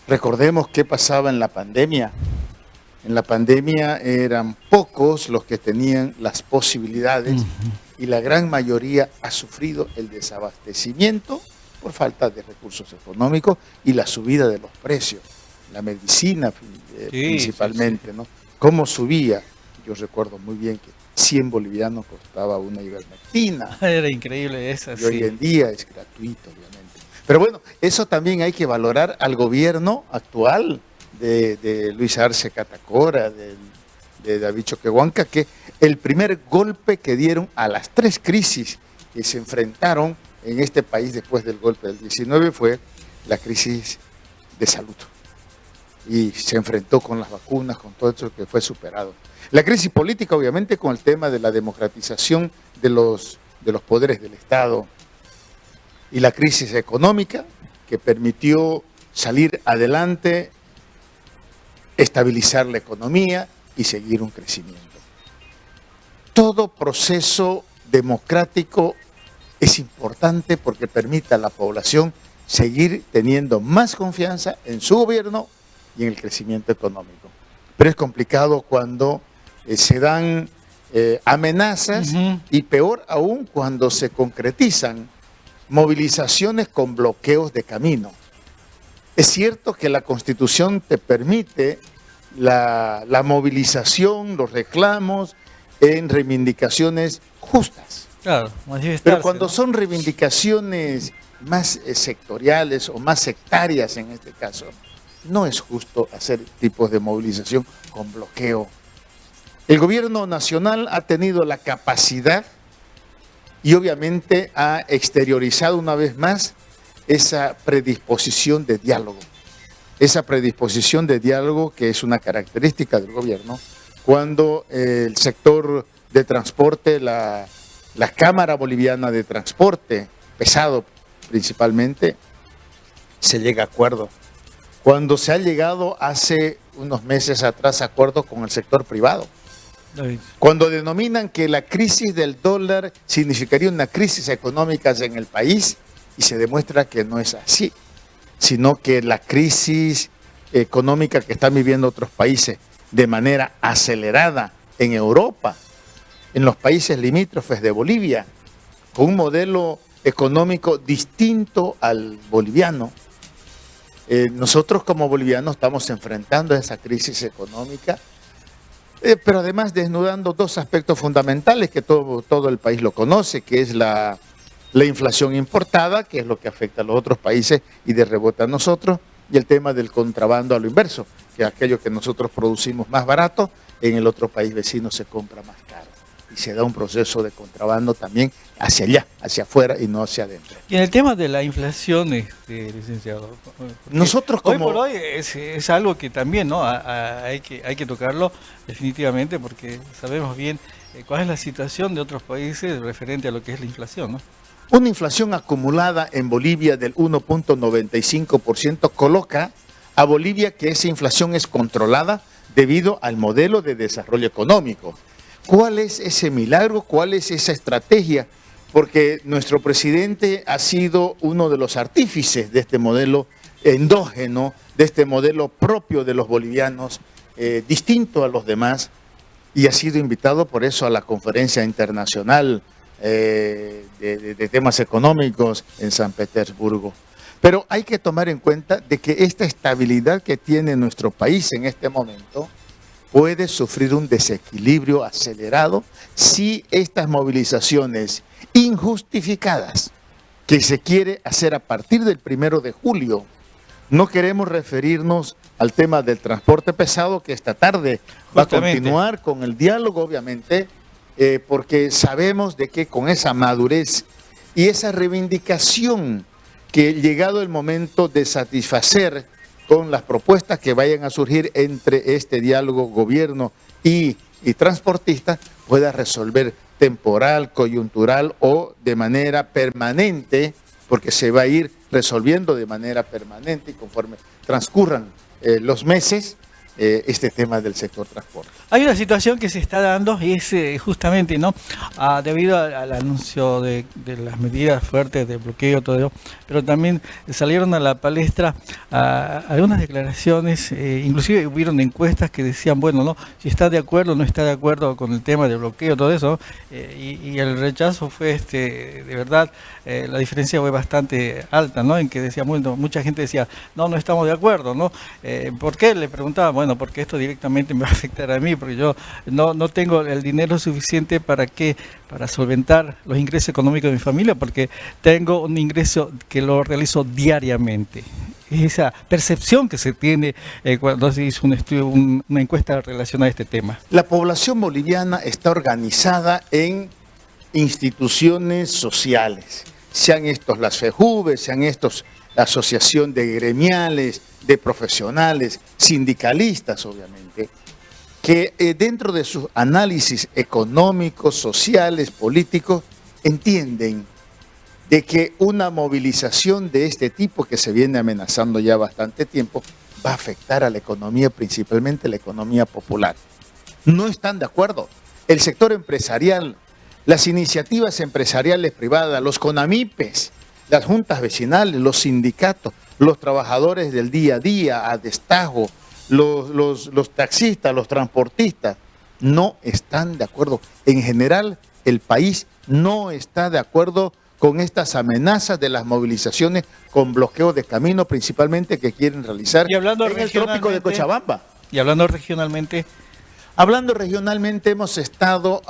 Recordemos qué pasaba en la pandemia. En la pandemia eran pocos los que tenían las posibilidades y la gran mayoría ha sufrido el desabastecimiento por falta de recursos económicos y la subida de los precios, la medicina principalmente, ¿no? ¿Cómo subía? Yo recuerdo muy bien que 100 bolivianos costaba una ivermectina. Era increíble esa, Y hoy en día es gratuito, obviamente. Pero bueno, eso también hay que valorar al gobierno actual de Luis Arce Catacora, de David Choquehuanca, que el primer golpe que dieron a las tres crisis que se enfrentaron en este país después del golpe del 19 fue la crisis de salud. Y se enfrentó con las vacunas, con todo eso que fue superado. La crisis política, obviamente, con el tema de la democratización de los poderes del Estado. Y la crisis económica, que permitió salir adelante, estabilizar la economía y seguir un crecimiento. Todo proceso democrático es importante porque permite a la población seguir teniendo más confianza en su gobierno y en el crecimiento económico. Pero es complicado cuando se dan amenazas y peor aún cuando se concretizan movilizaciones con bloqueos de camino. Es cierto que la Constitución te permite la movilización, los reclamos en reivindicaciones justas. Claro, pero cuando son reivindicaciones más sectoriales o más sectarias en este caso, no es justo hacer tipos de movilización con bloqueo. El gobierno nacional ha tenido la capacidad y obviamente ha exteriorizado una vez más esa predisposición de diálogo. Esa predisposición de diálogo que es una característica del gobierno cuando el sector de transporte, la Cámara Boliviana de Transporte, pesado principalmente, se llega a acuerdo. Cuando se ha llegado hace unos meses atrás a acuerdo con el sector privado. Cuando denominan que la crisis del dólar significaría una crisis económica en el país y se demuestra que no es así, sino que la crisis económica que están viviendo otros países de manera acelerada en Europa, en los países limítrofes de Bolivia, con un modelo económico distinto al boliviano. Nosotros como bolivianos estamos enfrentando esa crisis económica, pero además desnudando dos aspectos fundamentales que todo el país lo conoce, que es la inflación importada, que es lo que afecta a los otros países y de rebote a nosotros, y el tema del contrabando a lo inverso, que aquello que nosotros producimos más barato, en el otro país vecino se compra más caro. Y se da un proceso de contrabando también hacia allá, hacia afuera y no hacia adentro. Y en el tema de la inflación, licenciado, nosotros como... hoy por hoy es algo que también ¿no? hay que tocarlo definitivamente porque sabemos bien cuál es la situación de otros países referente a lo que es la inflación, ¿no? Una inflación acumulada en Bolivia del 1.95% coloca a Bolivia que esa inflación es controlada debido al modelo de desarrollo económico. ¿Cuál es ese milagro? ¿Cuál es esa estrategia? Porque nuestro presidente ha sido uno de los artífices de este modelo endógeno, de este modelo propio de los bolivianos, distinto a los demás, y ha sido invitado por eso a la conferencia internacional de temas económicos en San Petersburgo. Pero hay que tomar en cuenta de que esta estabilidad que tiene nuestro país en este momento puede sufrir un desequilibrio acelerado si estas movilizaciones injustificadas que se quiere hacer a partir del 1 de julio, no queremos referirnos al tema del transporte pesado, que esta tarde va a continuar con el diálogo, obviamente, porque sabemos de que con esa madurez y esa reivindicación que llegado el momento de satisfacer con las propuestas que vayan a surgir entre este diálogo gobierno y transportistas, pueda resolver temporal, coyuntural o de manera permanente, porque se va a ir resolviendo de manera permanente y conforme transcurran los meses, este tema del sector transporte. Hay una situación que se está dando y es justamente, ¿no? Debido al anuncio de las medidas fuertes de bloqueo, todo eso, pero también salieron a la palestra algunas declaraciones, inclusive hubieron encuestas que decían, bueno, ¿no? Si está de acuerdo o no está de acuerdo con el tema del bloqueo, todo eso, y el rechazo fue, de verdad, la diferencia fue bastante alta, ¿no? En que decía, bueno, mucha gente decía, no estamos de acuerdo, ¿no? ¿Por qué? Le preguntaba, bueno, porque esto directamente me va a afectar a mí, porque yo no tengo el dinero suficiente para solventar los ingresos económicos de mi familia, porque tengo un ingreso que lo realizo diariamente. Es esa percepción que se tiene cuando se hizo un estudio, una encuesta relacionada a este tema. La población boliviana está organizada en instituciones sociales, sean estos las FEJUVE, sean estos la asociación de gremiales, de profesionales, sindicalistas obviamente, que dentro de sus análisis económicos, sociales, políticos, entienden de que una movilización de este tipo que se viene amenazando ya bastante tiempo va a afectar a la economía, principalmente la economía popular. No están de acuerdo. El sector empresarial, las iniciativas empresariales privadas, los CONAMIPES, las juntas vecinales, los sindicatos, los trabajadores del día a día, a destajo, los taxistas, los transportistas, no están de acuerdo. En general, el país no está de acuerdo con estas amenazas de las movilizaciones con bloqueo de camino, principalmente que quieren realizar en el trópico de Cochabamba. Y hablando regionalmente. Hablando regionalmente, hemos estado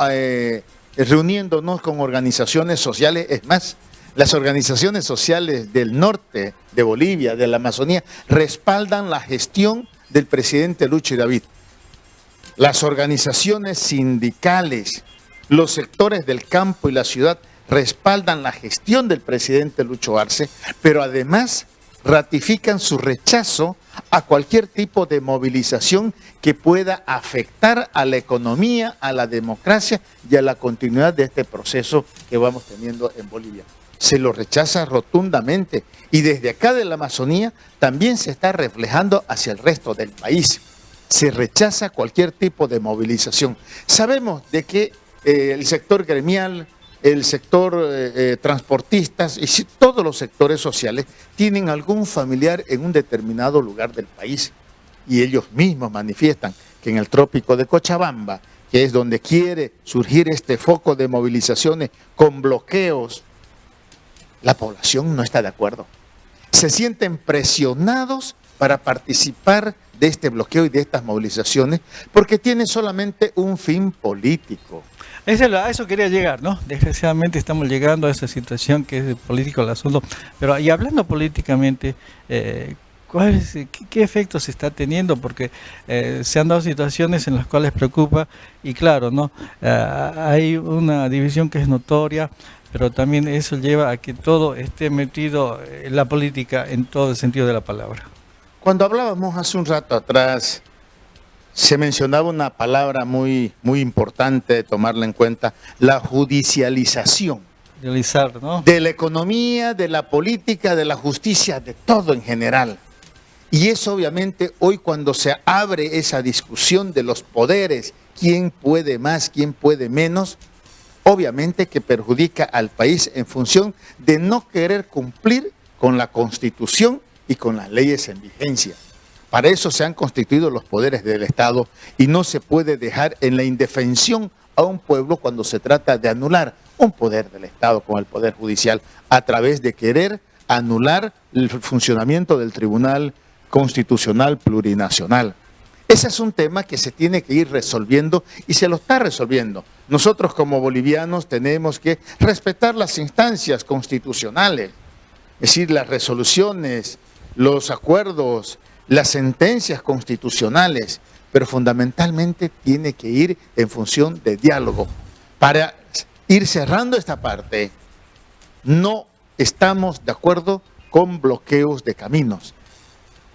reuniéndonos con organizaciones sociales, es más, las organizaciones sociales del norte de Bolivia, de la Amazonía, respaldan la gestión del presidente Lucho David. Las organizaciones sindicales, los sectores del campo y la ciudad respaldan la gestión del presidente Lucho Arce, pero además ratifican su rechazo a cualquier tipo de movilización que pueda afectar a la economía, a la democracia y a la continuidad de este proceso que vamos teniendo en Bolivia. Se lo rechaza rotundamente y desde acá de la Amazonía también se está reflejando hacia el resto del país. Se rechaza cualquier tipo de movilización. Sabemos de que el sector gremial, el sector transportistas y todos los sectores sociales tienen algún familiar en un determinado lugar del país y ellos mismos manifiestan que en el trópico de Cochabamba, que es donde quiere surgir este foco de movilizaciones con bloqueos, la población no está de acuerdo. Se sienten presionados para participar de este bloqueo y de estas movilizaciones porque tiene solamente un fin político. A eso quería llegar, ¿no? Desgraciadamente estamos llegando a esa situación que es político el asunto. Pero y hablando políticamente, ¿qué efectos se está teniendo? Porque se han dado situaciones en las cuales preocupa y claro, ¿no? Hay una división que es notoria, pero también eso lleva a que todo esté metido en la política en todo el sentido de la palabra. Cuando hablábamos hace un rato atrás, se mencionaba una palabra muy importante de tomarla en cuenta, la judicialización. ¿No? De la economía, de la política, de la justicia, de todo en general. Y eso obviamente hoy cuando se abre esa discusión de los poderes, quién puede más, quién puede menos, obviamente que perjudica al país en función de no querer cumplir con la Constitución y con las leyes en vigencia. Para eso se han constituido los poderes del Estado y no se puede dejar en la indefensión a un pueblo cuando se trata de anular un poder del Estado como el Poder Judicial a través de querer anular el funcionamiento del Tribunal Constitucional Plurinacional. Ese es un tema que se tiene que ir resolviendo y se lo está resolviendo. Nosotros como bolivianos tenemos que respetar las instancias constitucionales, es decir, las resoluciones, los acuerdos, las sentencias constitucionales, pero fundamentalmente tiene que ir en función de diálogo. Para ir cerrando esta parte, no estamos de acuerdo con bloqueos de caminos.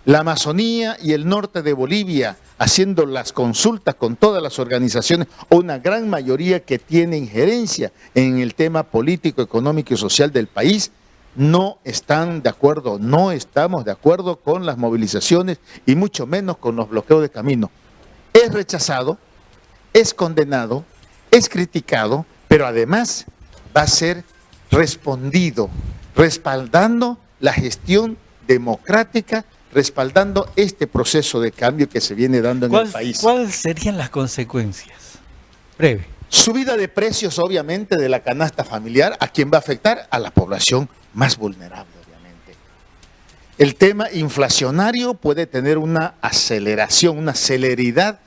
La Amazonía y el norte de Bolivia, haciendo las consultas con todas las organizaciones, o una gran mayoría que tiene injerencia en el tema político, económico y social del país, no están de acuerdo, no estamos de acuerdo con las movilizaciones y mucho menos con los bloqueos de camino. Es rechazado, es condenado, es criticado, pero además va a ser respondido, respaldando la gestión democrática, respaldando este proceso de cambio que se viene dando en el país. ¿Cuáles serían las consecuencias? Breve. Subida de precios, obviamente, de la canasta familiar. ¿A quién va a afectar? A la población más vulnerable, obviamente. El tema inflacionario puede tener una aceleración, una celeridad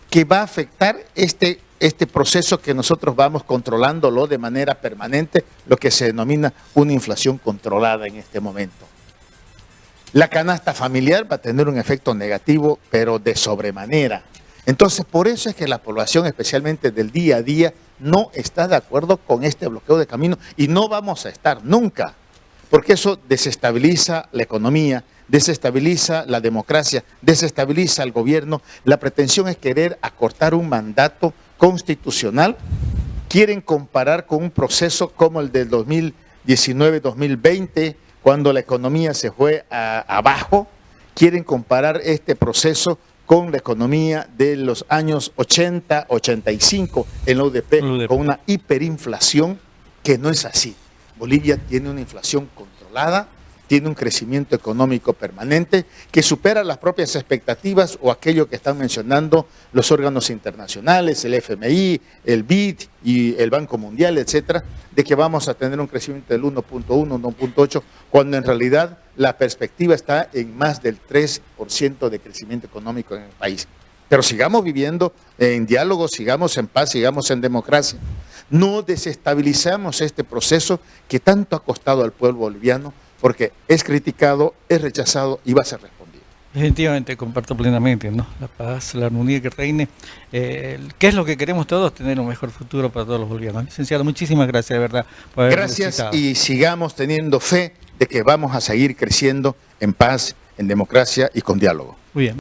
que va a afectar este proceso que nosotros vamos controlándolo de manera permanente, lo que se denomina una inflación controlada en este momento. La canasta familiar va a tener un efecto negativo, pero de sobremanera. Entonces, por eso es que la población, especialmente del día a día, no está de acuerdo con este bloqueo de camino y no vamos a estar nunca, porque eso desestabiliza la economía, desestabiliza la democracia, desestabiliza al gobierno. La pretensión es querer acortar un mandato constitucional. Quieren comparar con un proceso como el del 2019-2020, cuando la economía se fue abajo. Quieren comparar este proceso con la economía de los años 80, 85 en la UDP, con una hiperinflación que no es así. Bolivia tiene una inflación controlada, tiene un crecimiento económico permanente que supera las propias expectativas o aquello que están mencionando los órganos internacionales, el FMI, el BID y el Banco Mundial, etcétera, de que vamos a tener un crecimiento del 1.1, 1.8, cuando en realidad la perspectiva está en más del 3% de crecimiento económico en el país. Pero sigamos viviendo en diálogo, sigamos en paz, sigamos en democracia. No desestabilizamos este proceso que tanto ha costado al pueblo boliviano, porque es criticado, es rechazado y va a ser respondido. Definitivamente comparto plenamente, ¿no? La paz, la armonía que reine, ¿qué es lo que queremos todos? Tener un mejor futuro para todos los bolivianos. Licenciado, muchísimas gracias, de verdad, por haberme Gracias visitado. Y sigamos teniendo fe de que vamos a seguir creciendo en paz, en democracia y con diálogo. Muy bien.